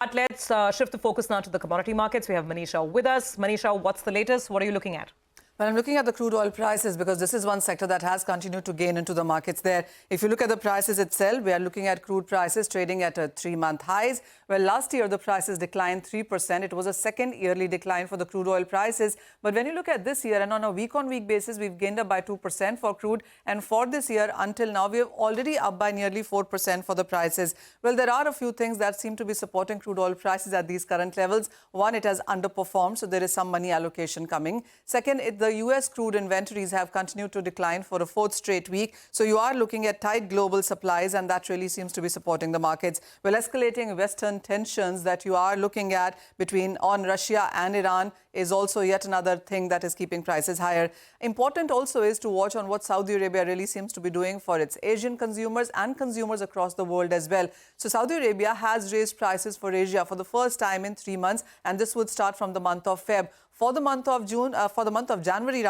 But let's shift the focus now to the commodity markets. We have Manisha with us. Manisha, what's the latest? What are you looking at? Well, I'm looking at the crude oil prices because this is one sector that has continued to gain into the markets there. If you look at the prices itself, we are looking at crude prices trading at a 3-month highs. Well, last year, the prices declined 3%. It was a second yearly decline for the crude oil prices. But when you look at this year and on a week-on-week basis, we've gained up by 2% for crude. And for this year, until now, we have already up by nearly 4% for the prices. Well, there are a few things that seem to be supporting crude oil prices at these current levels. One, it has underperformed, so there is some money allocation coming. Second, the U.S. crude inventories have continued to decline for a fourth straight week. So you are looking at tight global supplies, and that really seems to be supporting the markets. Well, escalating Western tensions that you are looking at on Russia and Iran is also yet another thing that is keeping prices higher. Important also is to watch on what Saudi Arabia really seems to be doing for its Asian consumers and consumers across the world as well. So Saudi Arabia has raised prices for Asia for the first time in 3 months, and this would start from the month of Feb. For the month of January,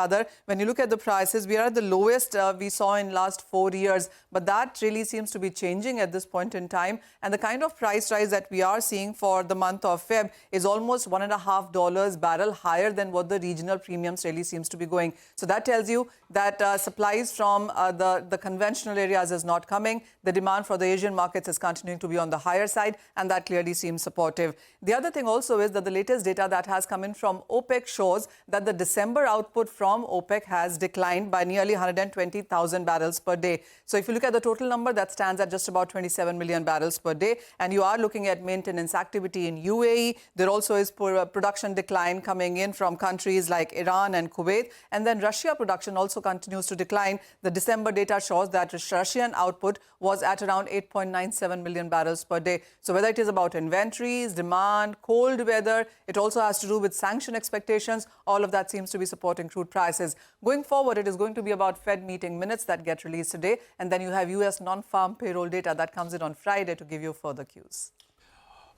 when you look at the prices, we are at the lowest we saw in last 4 years. But that really seems to be changing at this point in time. And the kind of price rise that we are seeing for the month of Feb is almost $1.50 barrel higher than what the regional premiums really seems to be going. So that tells you that supplies from the conventional areas is not coming. The demand for the Asian markets is continuing to be on the higher side, and that clearly seems supportive. The other thing also is that the latest data that has come in from OPEC shows that the December output from OPEC has declined by nearly 120,000 barrels per day. So if you look at the total number, that stands at just about 27 million barrels per day. And you are looking at maintenance activity in UAE. There also is production decline coming in from countries like Iran and Kuwait. And then Russia production also continues to decline. The December data shows that Russian output was at around 8.97 million barrels per day. So whether it is about inventories, demand, cold weather, it also has to do with sanction expectations. All of that seems to be supporting crude prices. Going forward, it is going to be about Fed meeting minutes that get released today. And then you have U.S. non-farm payroll data that comes in on Friday to give you further cues.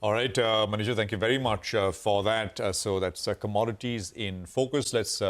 All right, Manisha, thank you very much for that. So that's commodities in focus. Let's